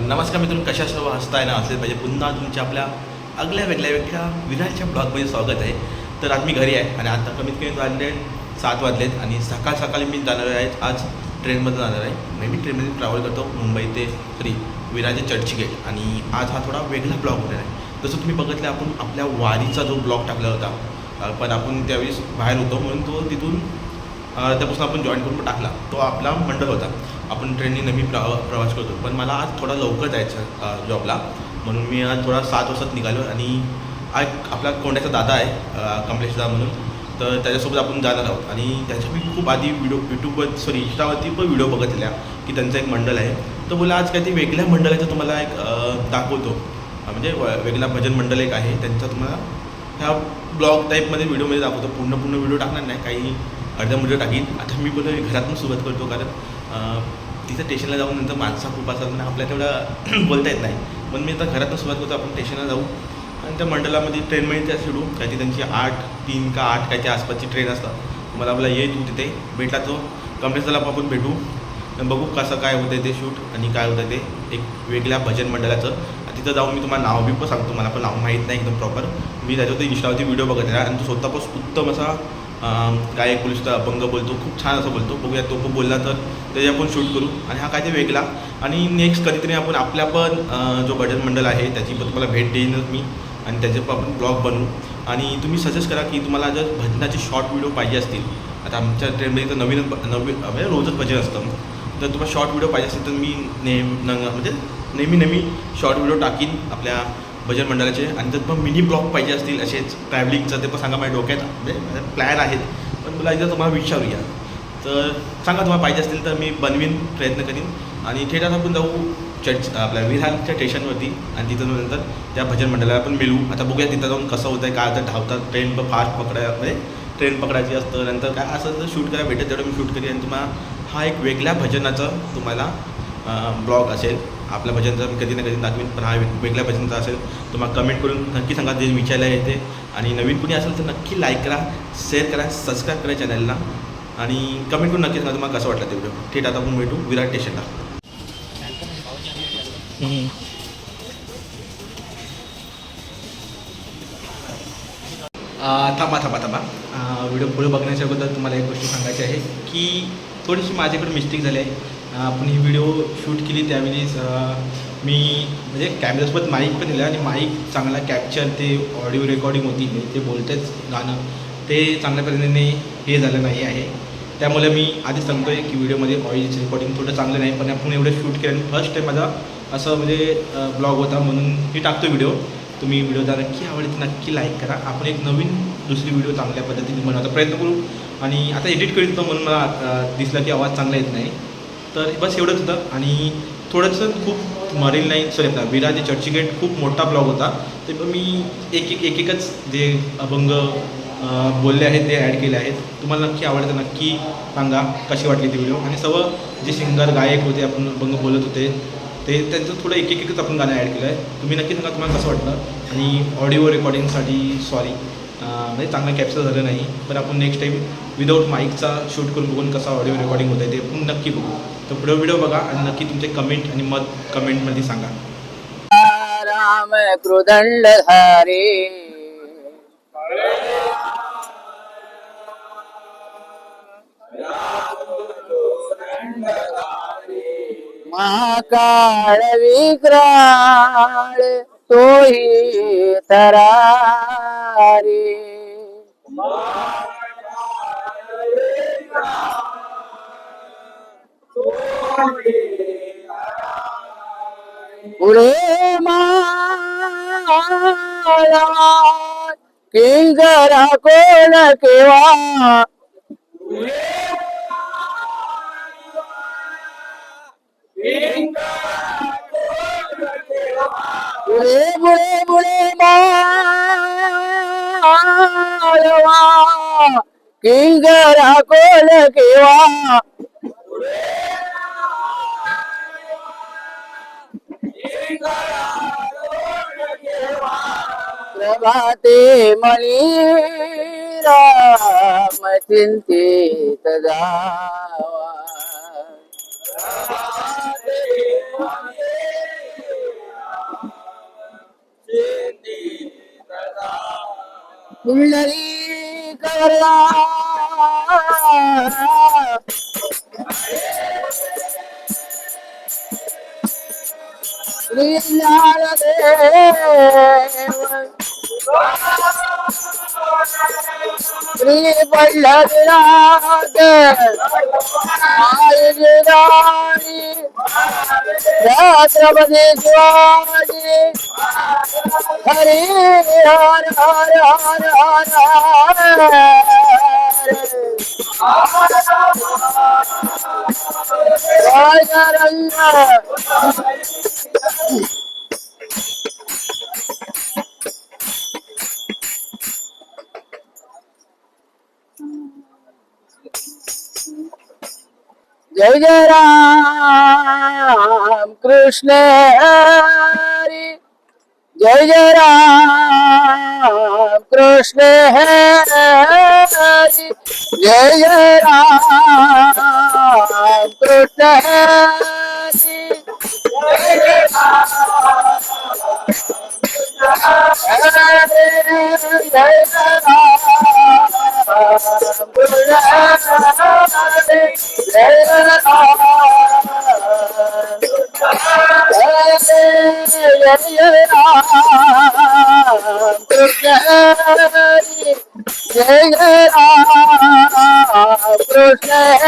नमस्कार मित्रांनो, कशा सर्व हसताय ना असेल पाहिजे. पुन्हा तुमच्या आपल्या वेगळ्या वेगळ्या विराटच्या ब्लॉगमध्ये स्वागत आहे. तर आज मी घरी आहे आणि आता कमीत कमी वाजले 7 वाजलेत आणि सकाळी मी जाणार आहे. आज ट्रेनमध्ये जाणार आहे. मी ट्रेनमध्ये ट्रॅव्हल करतो मुंबई ते विरारचे चर्चगेट. आणि आज हा थोडा वेगळा ब्लॉग होणार आहे. जसं तुम्ही बघितलं, आपण आपल्या वारीचा जो ब्लॉग टाकला होता, पण आपण त्यावेळेस बाहेर होतो म्हणून तो तिथून त्यापासून आपण जॉईन करून टाकला. तो आपला मंडळ होता. आपण ट्रेनने नेहमी प्रवास करतो, पण मला आज थोडा लवकर जायचं जॉबला, म्हणून मी आज थोडा 7 वाजता निघालो. आणि आज आपला कोंड्याचा दादा आहे, कमलेशदा म्हणून, तर त्याच्यासोबत आपण जाणार आहोत. आणि त्याच्या मी खूप आधी इंस्टावरती पण व्हिडिओ बघितल्या की त्यांचं एक मंडळ आहे. तर बोला आज काही वेगळ्या मंडळाचं तुम्हाला एक दाखवतो, म्हणजे वेगळा भजन मंडळ एक आहे त्यांचा. तुम्हाला ह्या ब्लॉग टाईपमध्ये व्हिडिओमध्ये दाखवतो. पूर्ण व्हिडिओ टाकणार नाही, काही अर्धा व्हिडिओ टाकीन. आता मी बोलतो घरातून सुरुवात करतो, कारण तिथं स्टेशनला जाऊन नंतर माणसा खूप असतात, म्हणजे आपल्याला तेवढं बोलता येत नाही. पण मी आता घरातून सुरुवात करतो. आपण स्टेशनला जाऊ आणि त्या मंडळामध्ये ट्रेनमध्ये त्या शिडू काय ती त्यांची 3 का 8 काय त्या आसपासची ट्रेन असतात. मला ये तू तिथे भेटला तो कमलेशला आपण भेटू, बघू कसं काय होतं ते शूट आणि काय होतं ते एक वेगळ्या भजन मंडळाचं. तिथं जाऊन मी तुम्हाला नाव पण सांगतो. मला पण नाव माहीत नाही एकदम प्रॉपर. मी त्याच्यावरती इंस्टावरती व्हिडिओ बघितला आणि तो स्वतःपासून उत्तम असा गायक पोलिसचा अभंग बोलतो, खूप छान असं बोलतो. बघूया तो पण बोलला तर त्याच्या आपण शूट करू. आणि हा काय ते वेगळा. आणि नेक्स्ट कधीतरी आपण आपल्या पण जो भजन मंडळ आहे त्याची पण तुम्हाला भेट देईनच मी, आणि त्याचे पण आपण ब्लॉग बनवू. आणि तुम्ही सजेस्ट करा की तुम्हाला जर भजनाचे शॉर्ट व्हिडिओ पाहिजे असतील. आता आमच्या ट्रेनमध्ये तर नवीन म्हणजे रोजच भजन असतं. तर तुम्हाला शॉर्ट व्हिडिओ पाहिजे असेल तर मी नेहमी शॉर्ट व्हिडिओ टाकीन आपल्या भजन मंडळाचे. आणि जर पण मिनी ब्लॉग पाहिजे असतील असेच ट्रॅव्हलिंगचं, ते पण सांगा. माझ्या डोक्यात म्हणजे प्लॅन आहेत, पण मला एकदा तुम्हाला विचारूया. तर सांगा तुम्हाला पाहिजे असतील तर मी बनवीन, प्रयत्न करीन. आणि थेटर आपण जाऊ आपल्या विरारच्या स्टेशनवरती, आणि तिथं नंतर त्या भजन मंडळाला आपण मिळू. आता बघूया तिथं जाऊन कसं होतं आहे, काय आता धावतात ट्रेन पण फास्ट म्हणजे ट्रेन पकडायची असतं. नंतर काय असं जर शूट करायला भेटेल तेवढं मी शूट करेन. आणि तुम्हाला हा एक वेगळ्या भजनाचं तुम्हाला ब्लॉग असेल. आपल्या भजनचं मी कधी ना कधी दाखवीन, पण हा वेगळ्या भजनचा असेल. तुम्हाला कमेंट करून नक्की सांगा जे विचारायला येते. आणि नवीन कोणी असेल तर नक्की लाईक करा, शेअर करा, सबस्क्राईब करा चॅनलला. आणि कमेंट करून नक्की सांगा तुम्हाला कसं वाटलं ते व्हिडिओ. ठीक, आता आपण भेटू विरार स्टेशनला. थांबा. व्हिडिओ पुढे बघण्याच्या अगोदर तुम्हाला एक गोष्ट सांगायची आहे की थोडीशी माझ्याकडे मिस्टेक झाली आहे. आपण ही व्हिडिओ शूट केली त्यावेळेस मी म्हणजे कॅमेऱ्यासोबत माईक पण दिलं, आणि माईक चांगला कॅप्चर ते ऑडिओ रेकॉर्डिंग होती, ते बोलतेच गाणं ते चांगल्या पद्धतीने हे झालं नाही आहे. त्यामुळे मी आधीच सांगतो आहे की व्हिडिओमध्ये ऑडिओ रेकॉर्डिंग थोडं चांगलं नाही. पण आपण एवढं शूट केलं आणि फर्स्ट टाईम माझा असं म्हणजे ब्लॉग होता, म्हणून मी टाकतो व्हिडिओ. तुम्ही व्हिडिओ नक्की आवडले तर नक्की लाईक करा. आपण एक दुसरी व्हिडिओ चांगल्या पद्धतीने बनवण्याचा प्रयत्न करू. आणि आता एडिट करीत होतो म्हणून मला दिसलं की आवाज चांगला येत नाही, तर बस एवढंच होतं. आणि थोडंसं खूप मरीन लाईन आपला विरार चर्चगेट खूप मोठा ब्लॉग होता, ते पण मी एकच जे अभंग बोलले आहेत ते ॲड केले आहेत. तुम्हाला नक्की आवडतं नक्की सांगा कशी वाटली ती व्हिडिओ. आणि सर्व जे सिंगर गायक होते, आपण अभंग बोलत होते, ते त्यांचं थोडं एकच आपण गाणं ॲड केलं आहे. तुम्ही नक्की सांगा तुम्हाला कसं वाटलं. आणि ऑडिओ रेकॉर्डिंगसाठी सॉरी, म्हणजे चांगलं कॅप्चर झालं नाही, पण आपण नेक्स्ट टाईम विदाऊट माईकचा शूट करून बघून कसा ऑडिओ रेकॉर्डिंग होतं आहे ते पण नक्की बघू. तर पुढे व्हिडिओ बघा आणि नक्की तुमचे कमेंट आणि मत कमेंटमध्ये सांगा. राम क्रोदंड हरे महाकाळ विक्राळ तोही तरारे पुढे माला किंजरा कोण केव्हा पुढे मालवा किंजरा कोण केव्हा प्रभाते मणी राम चिंतित जावा पुंडली करला श्री ज्ञानदेव श्री पल्लवीनाथ राणी छत्रपती शिवाजी हरी हर हर हर हर हर जय रंग जय जय राम कृष्ण हरी जय जय राम कृष्ण हरी जय जय राम कृष्ण हरी जय जय राम कृष्ण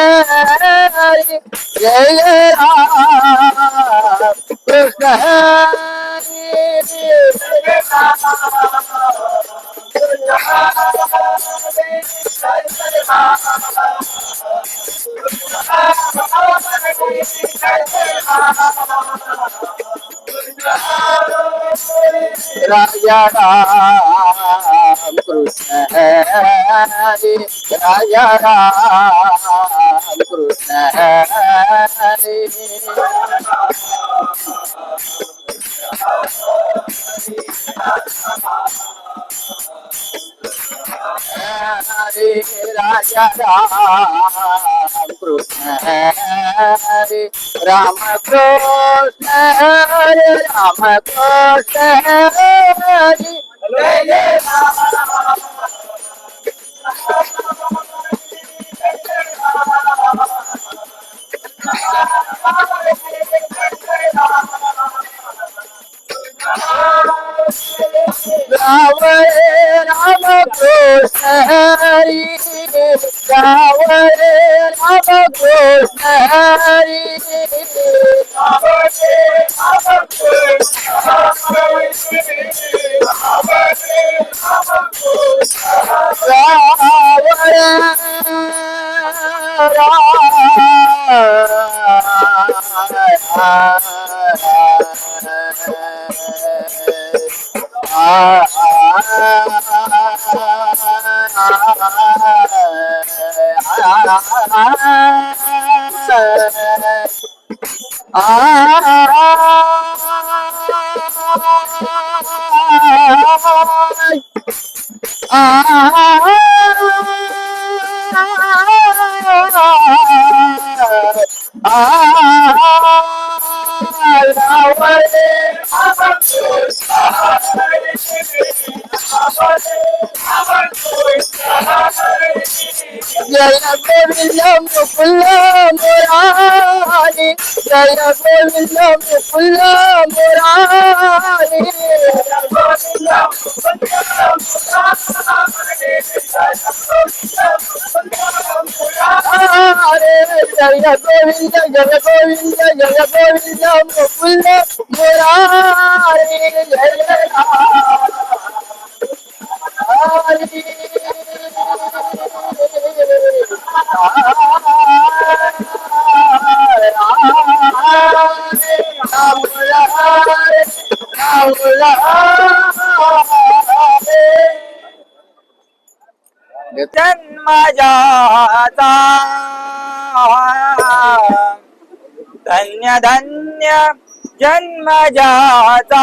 हरी जय जय राम कृष्ण हरी राजा राम कृष्ण हरी राजा राम कृष्ण हरी हरे राजा राम कृष्ण हरे राम कृष्ण हरे राम कृष्ण हरे राम राम कृष्ण हरि राम राम कृष्ण हरि जय गोविंद मुकुल मुरारी जय गोविंद मुकुल मुरारी हरे जय गोविंद मुकुल मुरारी जय जन्म जाता धन्य धन्य जन्म जाता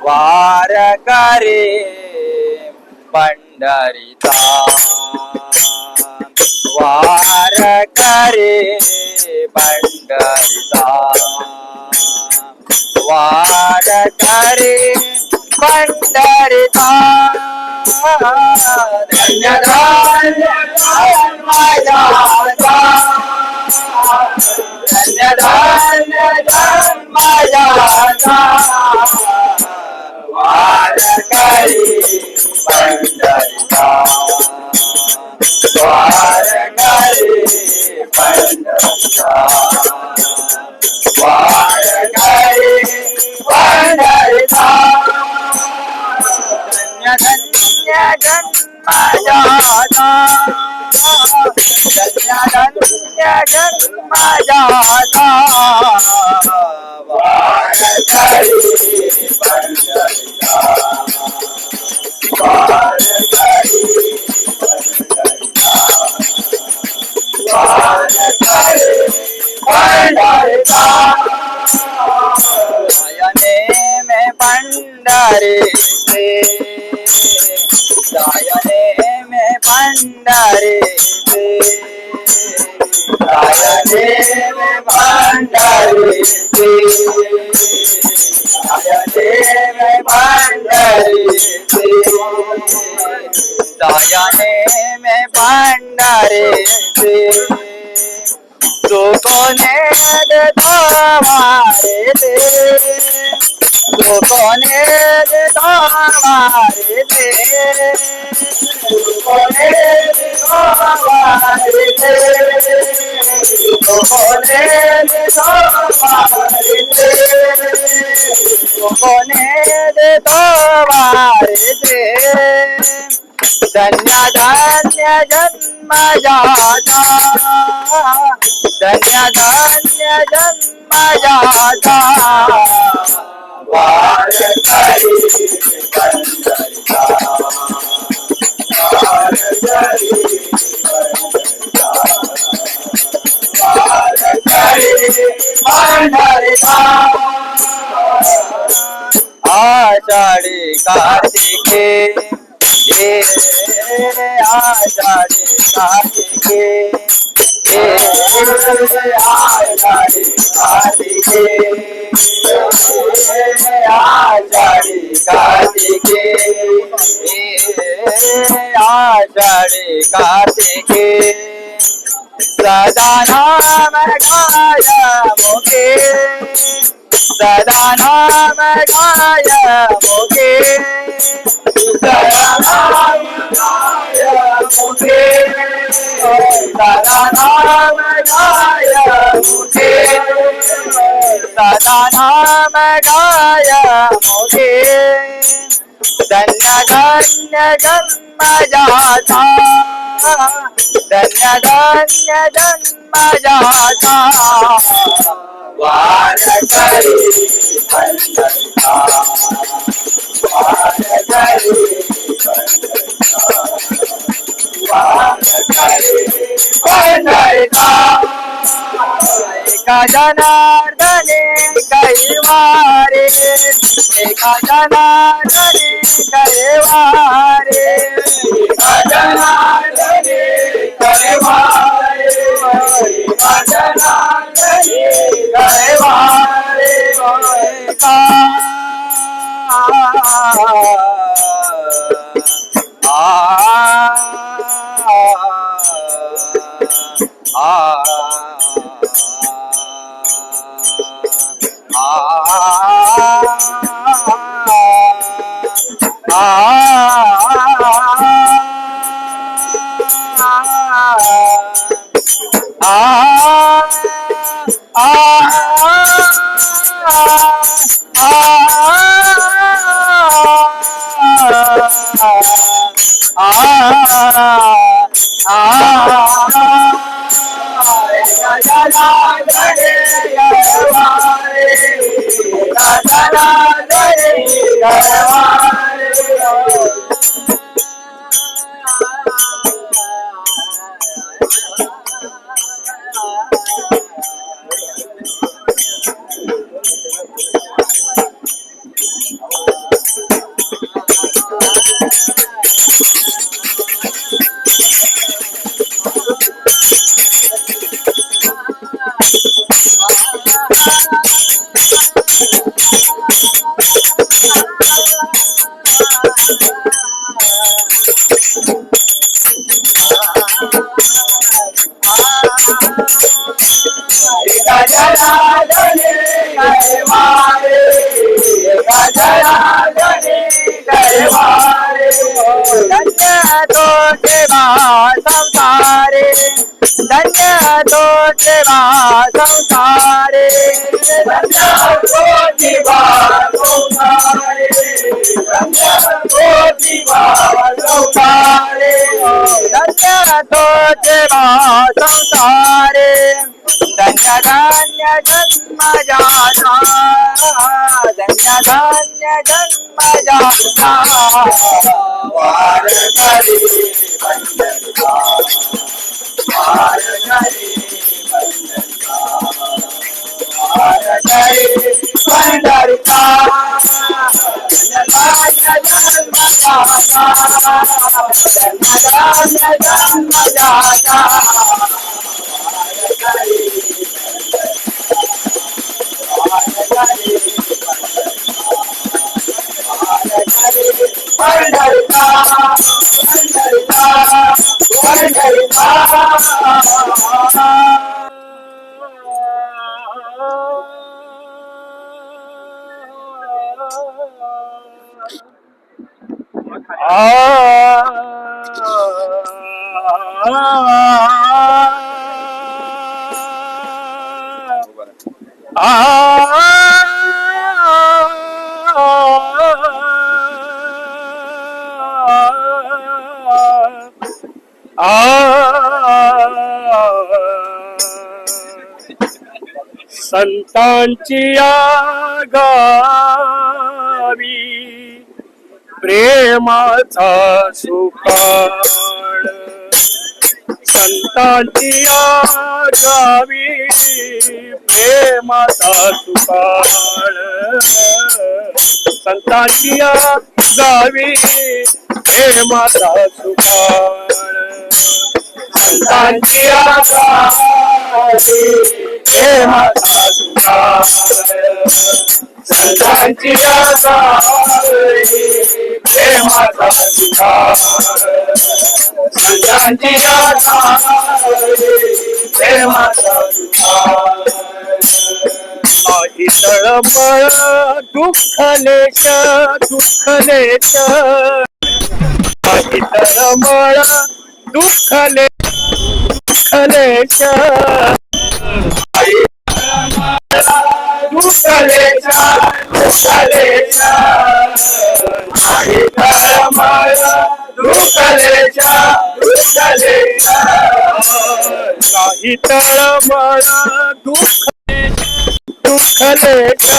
वार करे पंढरीचा वार करे पंढरीचा वारकरी पंढरीचा धन्य धन्य जन्मजाता धन्य धन्य जन्मजाता वारकरी पंढरीचा वारकरी पंढरीचा वारकरी पंढरीचा धन्य धन्य जन्मजाता धन्य धन्य जन्मजाता वारकरी पंढरीचा वारकरी पंढरीचा जायने में पंढरी से जायने में पंढरी से जायने में पंढरी से जायने में पंढरी से जायने में पंढरी से तो कोने हमारे दे तो कोने हमारे दे तो कोने हमारे दे तो कोने हमारे दे तो कोने हमारे दे धन्य धन्य जन्मजाता धन्य धन्य जन्मजाता वारकरी पंढरीचा वारकरी पंढरीचा आषाढी कार्तिके आषाढी कार्तिके आषाढी कार्तिके आषाढी कार्तिके आषाढी कार्तिके सदा नाम गाय मुखे सदा नाम गाय मुखे सदा नाम गाय मुखे सदा नाम गाय मुखे सदा नाम गाय मुखे धन्य धन्य जन्मजाता धन्य धन्य जन्मजाता वारकरी पंढरीचा वारकरी पंढरीचा एका जनार्दने कैवारे एका जनार्दने कैवारे एका जनार्दने कैवारे एका जनार्दने कैवारे एका जनार्दने कैवारे धन्य तो सेवा संसारे धन्य तो सेवा संसारे धन्य तो सेवा संसारे धन्य तो सेवा संसारे धन्य तो सेवा संसारे धन्य धन्य जन्म जाता धन्य धन्य जन्म जाता वार करी वार करी वार करी पंढरका धन्य जन्म जाता धन्य धन्य जन्म जाता संतांची गावी प्रेमाचा सुकाळ संतांची गावी प्रेमाचा सुकाळ संतांची गावी प्रेमाचा सुकाळ संतांची गावी प्रेमाचा सुकाळ संतांची गावी प्रेमाचा सुकाळ संतांची गावी प्रेमाचा सुकाळ नाही तळमळ दुःखलेश दुःखलेश नाही तळमळ दुःखलेश काही तळमळ दुःखलेश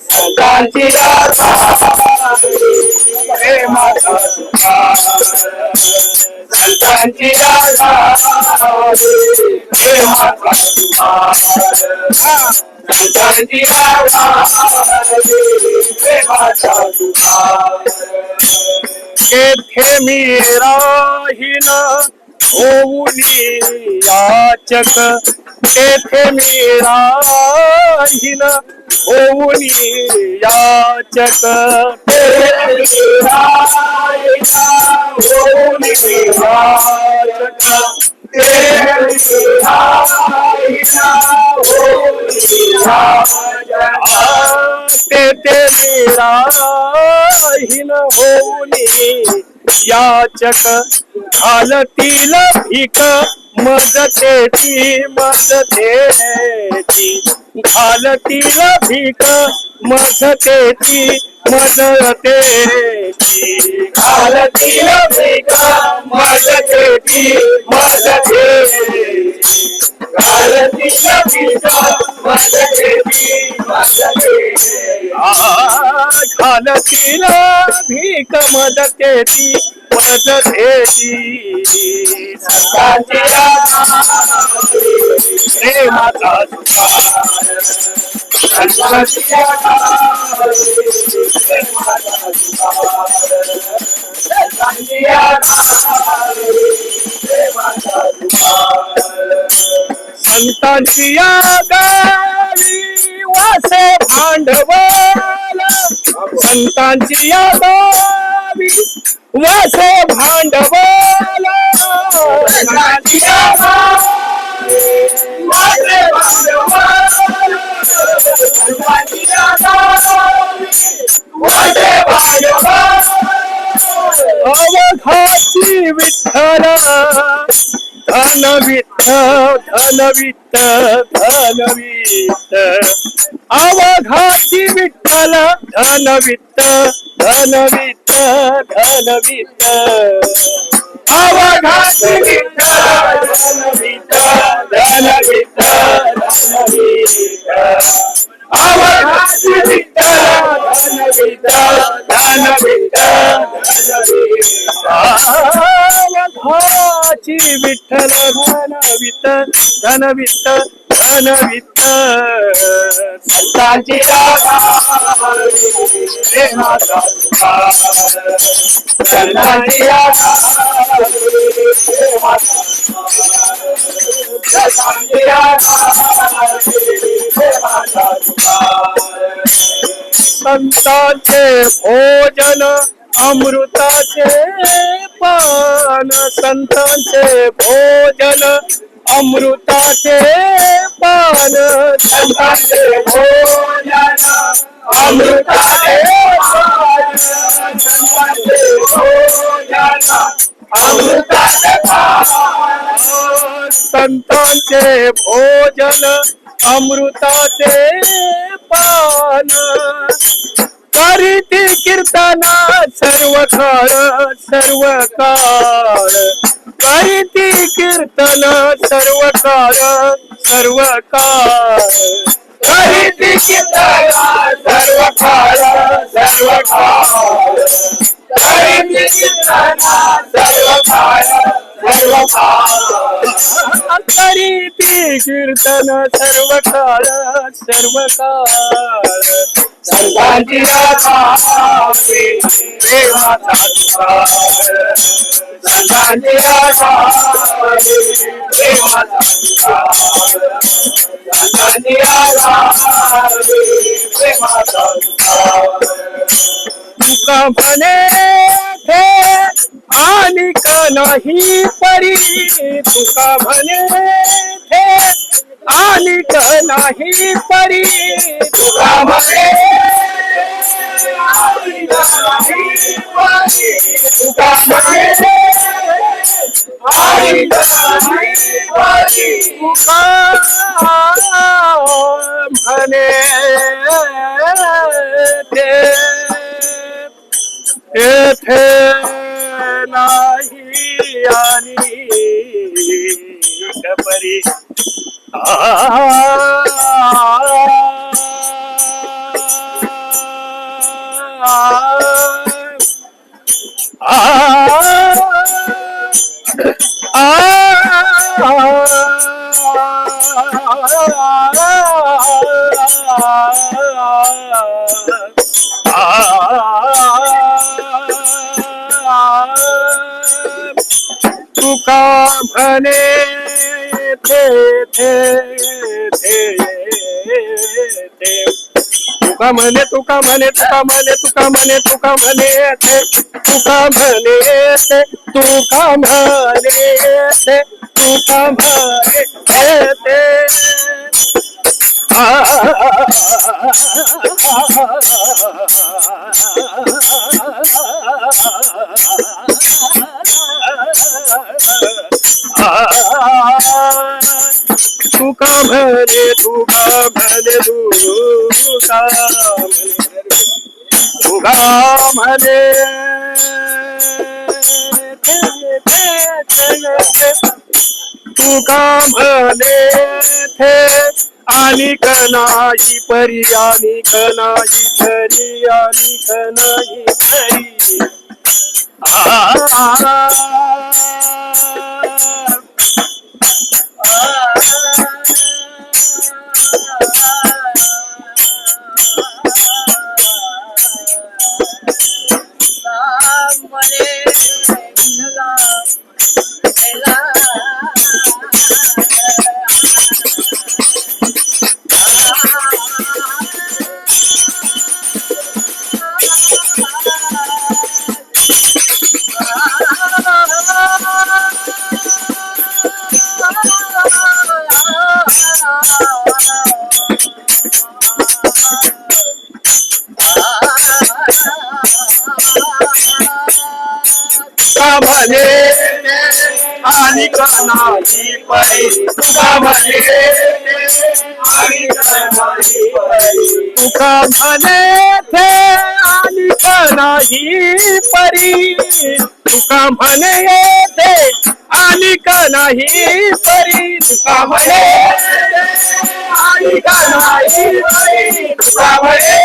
संतांची प्रेमाचा सुकाळ संतांची प्रेमाचा सुकाळ संतांची प्रेमाचा सुकाळ तेथे मी राहीन होऊनी याचक तेथे मी राहीन होऊनी याचक तेथे मी राहीन होऊनी याचक तेथे मी राहीन होऊनी याचक तेथे मी राहीन होऊनी याचक घालतील भीक मदतेची मदतेची घालतील भीक मदतेची मदतेची घालतील भीक मदतेची मदतेची घालतील भीक मदतेची मदतेची घालतील भीक मदतेची मदतेची संतांची प्रेमाचा सुकाळ संतांची प्रेमाचा सुकाळ संतांची प्रेमाचा सुकाळ संतांची गावी वासे भांडवल संतांची गावी वासे भांडवल संतांची गावी वासे भांडवल संतांची गावी वसे भांडवल अवघाची विठ्ठल धन वित्त धन वित्त धन वित्त अवघाची विठ्ठल धन वित्त धन वित्त धन वित्त अवघाची विठ्ठल धन वित्त धन वित्त धन वित्त अवघाची विठ्ठल धन वित्त धन वित्त धन वित्त अवघाची विठ्ठल धन वित्त धन वित्त धन वित्त संतांची राधा प्रेमाचा तुकार संतांची राधा प्रेमाचा संतांची राधा प्रेमाचा तुकार संतांचे भोजन अमृताचे पान संतांचे भोजन अमृताचे पान संतांचे भोजन अमृताचे पान संतांचे भोजन अमृताचे पान संतांचे भोजन अमृताचे पान करीती कीर्तना सर्व काळ सर्व काळ करीती कीर्तन सर्व काळ सर्व काळ करीती कीर्तन सर्व काळ सर्व काळ करीती कीर्तन सर्व काळ सर्व काळ करीती कीर्तन सर्व काळ सर्व काळ संतांची राधा प्रेमाचा तुकार संतांची राधा प्रेमाचा तुकार संतांची राधा प्रेमाचा तुकार तुका म्हणे थे आणि का नाही परी तुका म्हणे थे आणि का नाही परी तुका म्हणे आणि नाही परी तुका म्हणे आणि नाही परी तुका म्हणे ते येथे नाही आणि परी तुका म्हणे थे तुका म्हणे तुका म्हणे तुका म्हणे तुका म्हणे तुका म्हणे थे तुका म्हणे थे तुका म्हणे थे तुका म्हणे थे तुका म्हणे तुका म्हणे तुका म्हणे तुका म्हणे थे आणि नाही परी आणि नाही खरी आणि नाही खरी तुका म्हणे आणि नाही परी तुका म्हणे आणि नाही परी तुका म्हणे थे आणि नाही परी तुका म्हणे थे आणि नाही परी तुका म्हणे आणि नाही परी तुका म्हणे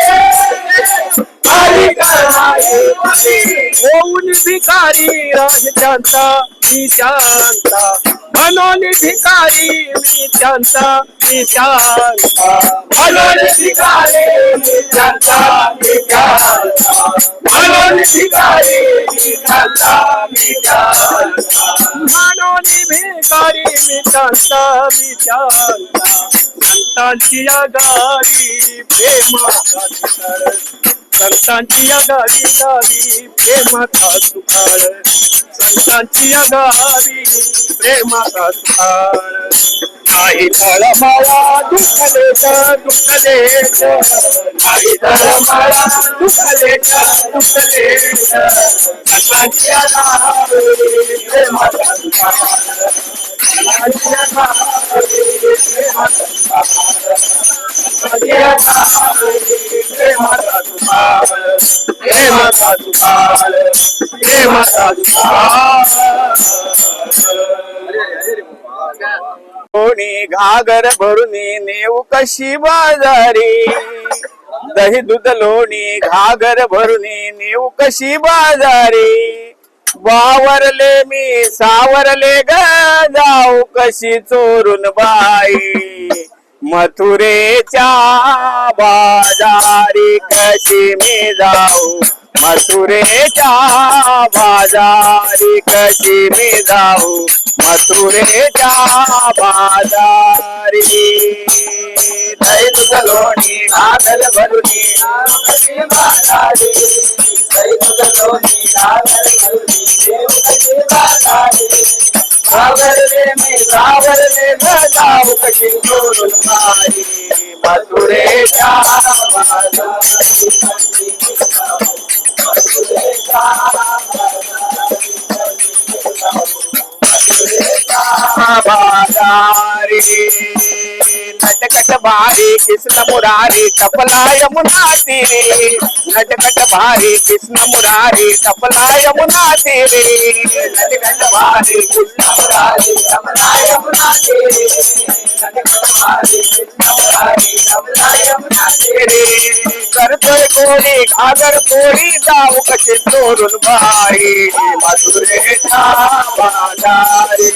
आणि नाही परी होऊन भिकारी राजत्यांचा मी शांता म्हणून भिकारी मी त्यांचा मी शांता म्हणून भिकारी मी त्यांचा मी त्यांचा म्हणून भिकारी मी त्यांचा मी त्यांचा म्हणून भिकारी मी त्यांचा मी शांता संतांची आगारी प्रेमाचा सुकाळ संतांची आगारी गावी प्रेमाचा सुकाळ संतांची आगारी प्रेमाचा सुकाळ नाही तळमळा दुखलेच दुखलेच नाही तर मला दुखलेच दुखलेच संतांची आगारी प्रेमाचा सुकाळ संतांची आगारी प्रेमाचा सुकाळ संतांची आगारी प्रेमाचा सुकाळ प्रेमाचा सुकाळ प्रेमाचा सुकाळ कोणी घागर भरून नेऊ कशी बाजारी दही दूध लोणी घागर भरून नेऊ कशी बाजारी वावरले मी सावरले ग जाऊ कशी चोरून बाई मथुरेच्या बाजारी कशी मी जाऊ मथुरेच्या बाजारी कशी मी जाऊ मथुरेच्या बाजारी दही दूध लोणी घागर भरुनी कशी बाजारी दही दूध लोणी घागर भरुनी देव कशी बाजारी सावरले मी सावरले जाऊ कशी चोरून बाई मथुरेच्या बाजारी बाजारी नटकट भारी कृष्ण मुरारी टपला यमुना तीरे नटकट भारी कृष्ण मुरारी टपला यमुना तीरे नटखट भारी कृष्ण मुरारी रमणा यमुना तेरे नटखट भारी कृष्ण मुरारी रमणा यमुना तेरे करतोय कोणी घागर कोणी जाऊ कशी चोरून बाई मथुरेच्या बाजारी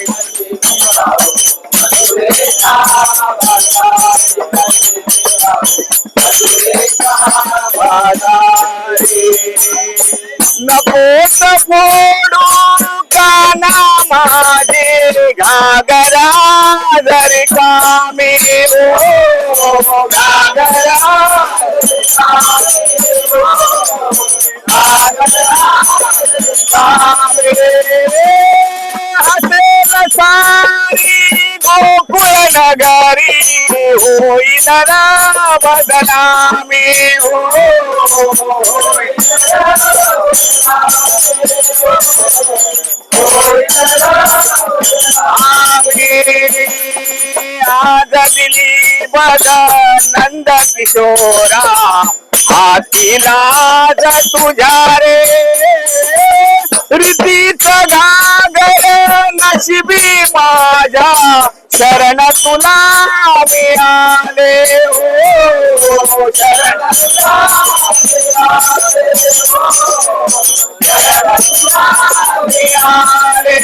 नकोच फोडू काना माझे घागरा जर कामे ओ घागरा हसेल सारी गोकुळ नगरी होईल ना बदनामी आज दिली बद नंद किशोरा हाती लाज तुझ्या रे रीतीच घागर नशिबी माझ्या शरण तुला मिळाले हो शरण मिळाले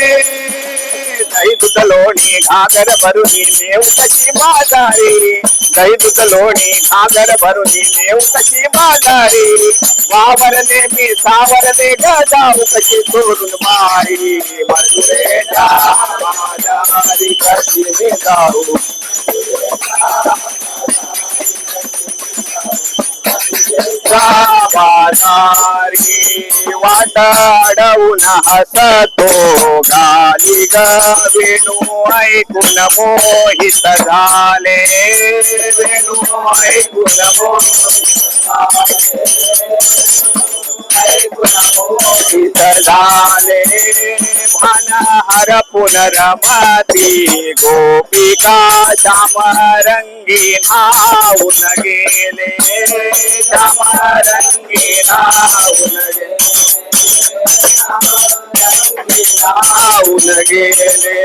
दही दूध लोणी घागर भरुनी नेऊ कशी बाजारी दही दूध लोणी घागर भरुनी नेऊ कशी बाजारी वावरले मी सावरले ग जाऊ कशी चोरून मारी मथुरेच्या बाजारी कशी मी जाऊ बाजारी वाट अडवून हसतो गाली ग वेणू ऐकून मोहित झाले वेणू ऐकून मोहित झाले भान हर पुनरमती गोपिका श्याम रंगी नाऊन गेले श्याम रंगी नाऊन गेले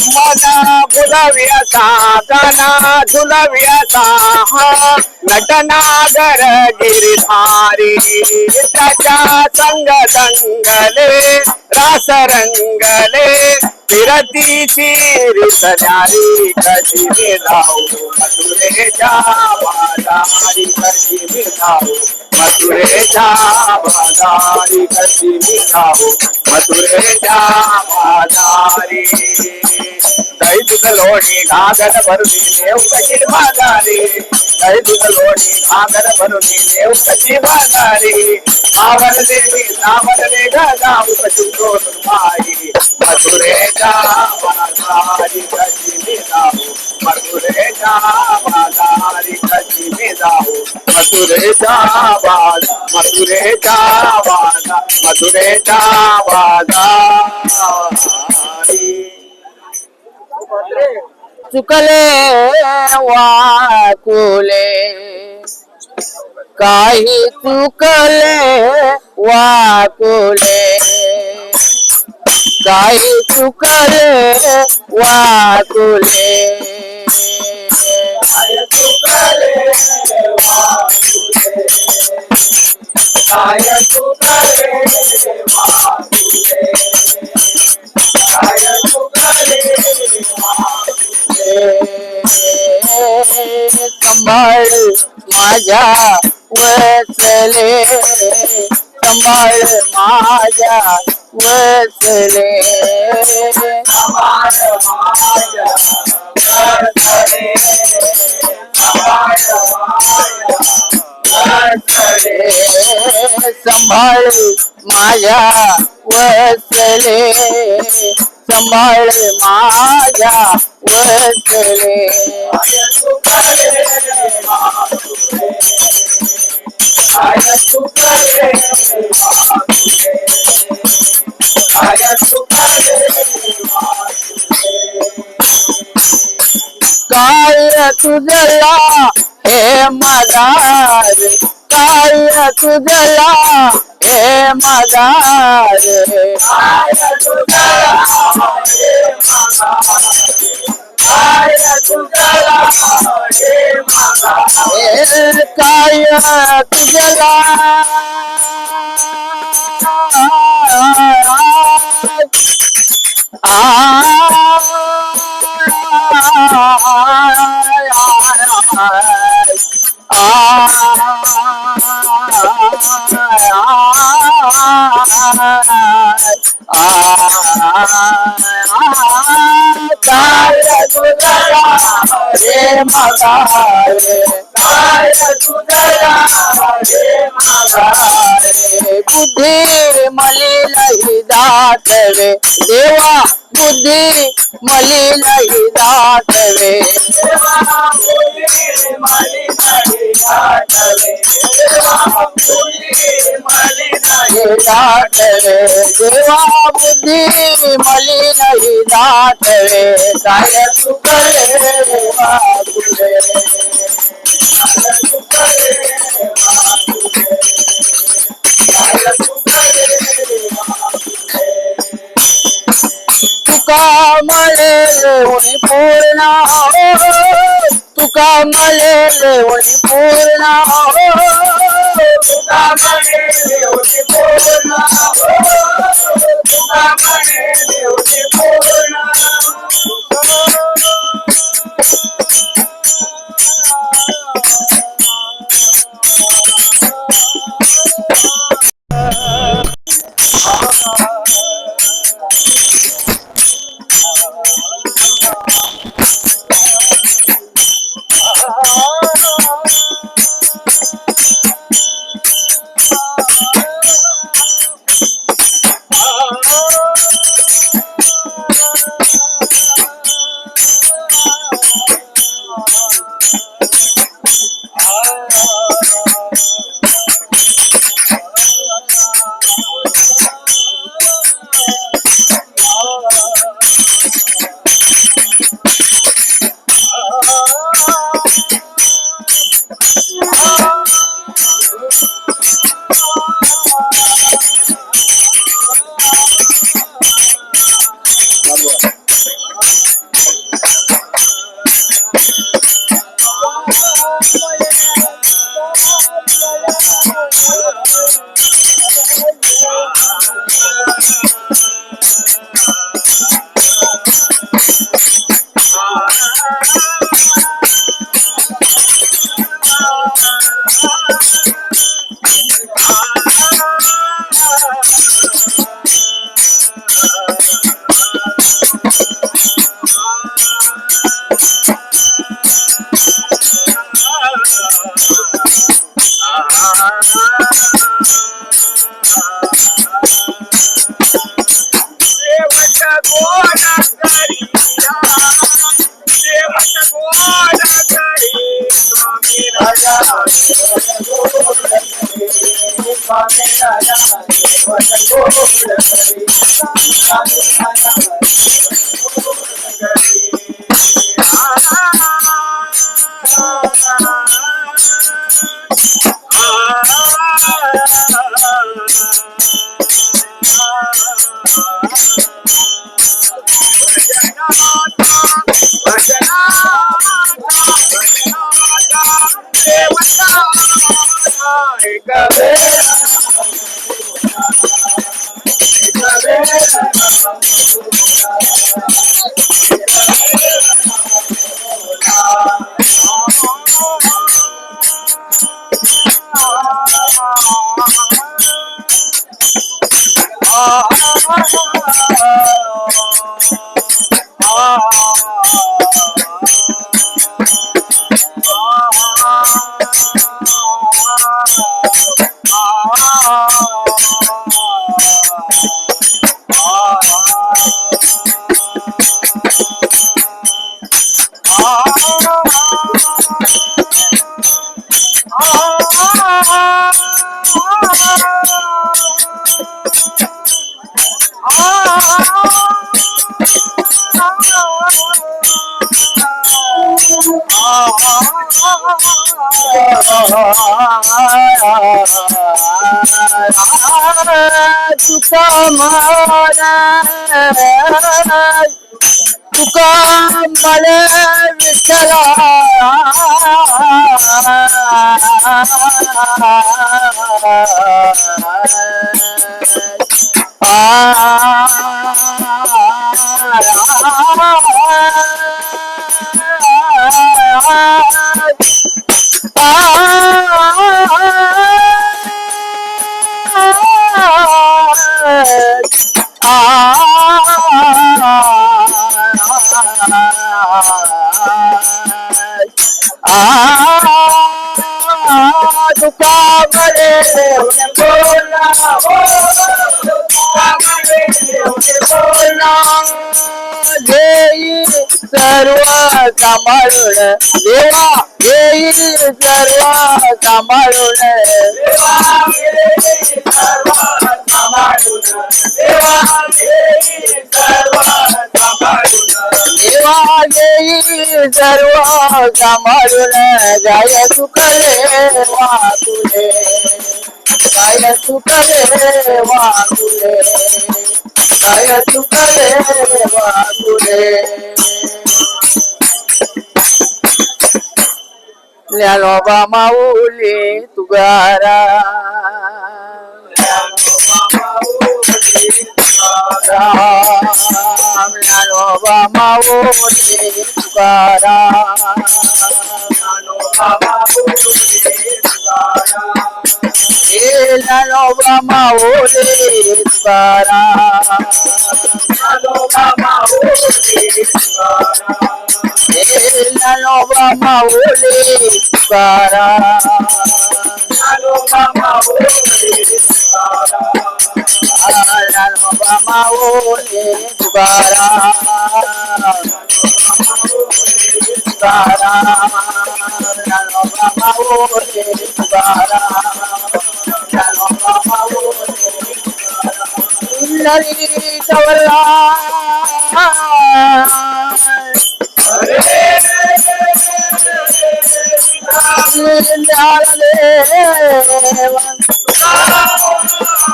मना बुलव्यता गना झुलव्यता नटनागर गिरधारी त्याच्या संग दंगले रास रंगले फिरतीची रिसणारी कशी मिळाऊ मथुरेच्या बाजारी कशी मिळाऊ मथुरेच्या बाजारी कशी मिळाऊ मथुरेच्या बाजारी दही दूध लोणी घागर भरून नेऊ कशी बाजारी दही दूध लोणी घागर भरून नेऊ कशी बाजारी आवडले मी सावरले गाऊ कशी सोडून माई मथुरेच्या बाजारी कशी मी जाऊ मथुरेच्या बाजारी कशी मी जाऊ मथुरेच्या बाजार मथुरेच्या बाजार मथुरेच्या बाजारी चुकले वाकुले काही चुकले वाकुले काही चुकले वाकुले संभाळ माझ्या वसले संभाळ माझ्या वसले संभाळ माझ्या वसले संभाळ माझ्या वसले काय तुझला हे मदार काय तुझला हे मदार काय तुझला बुद्धी मलिन दाटवे देवा बुद्धी मलिन दाटवे दाटवे देवा बुद्धी मलिन दाटवे काय चुकले वागुले तुका मळे होई पूर्ण तुका मळे होई पूर्ण तुका मळे होई पूर्ण तुका मळे होई पूर्ण तुका मला विठ्ठला तुका मरे बोला देई सर्व सांभाळून देवा देई सर्व सांभाळून देवा देई सर्व सांभाळून गाय तुकले वातुले गाय तुकले वातुले गाय तुकले वातुले ज्ञानोबा माऊली तुगारा ज्ञानोबा माऊली तुगारा ज्ञानोबा माऊली तुगारा ज्ञानोबा माऊली तुगारा ज्ञानोबा माऊली तुगारा ज्ञानोबा माऊली तुगारा नरी कवला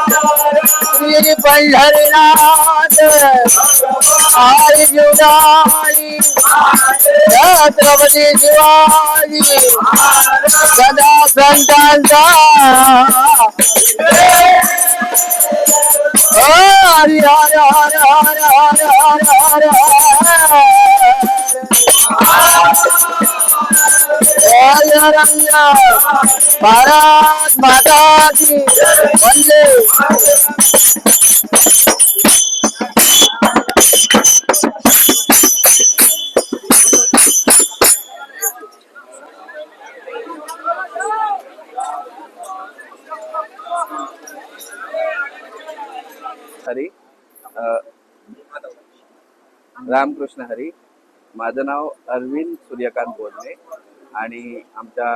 श्री पंढरीनाथ आई जुदाली छत्रपती शिवाजी सदा संतांचा हरि हर हर हर हर हर हर रंगा भारत माता की वंदे हरी रामकृष्ण हरी. माझं नाव अरविंद सूर्यकांत बोलणे आणि आमच्या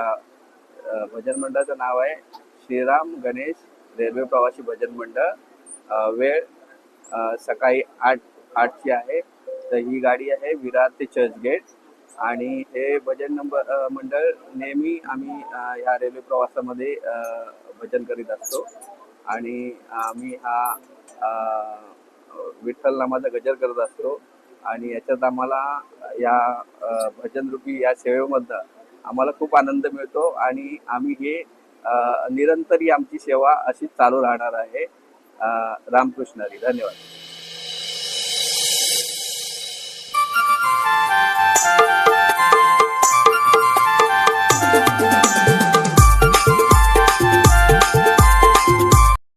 भजन मंडळाचं नाव आहे श्रीराम गणेश रेल्वे प्रवासी भजन मंडळ. वेळ सकाळी 8ची आहे. तर ही गाडी आहे विरार ते चर्चगेट आणि हे भजन मंडळ नेहमी आम्ही ह्या रेल्वे प्रवासामध्ये भजन करीत असतो आणि आम्ही हा विठ्ठल नामाचा गजर करत असतो आणि याच्यात आम्हाला या भजन रूपी या सेवेमधनं आम्हाला खूप आनंद मिळतो आणि आम्ही हे निरंतर ही आमची सेवा अशीच चालू राहणार आहे. रामकृष्ण हरी. धन्यवाद.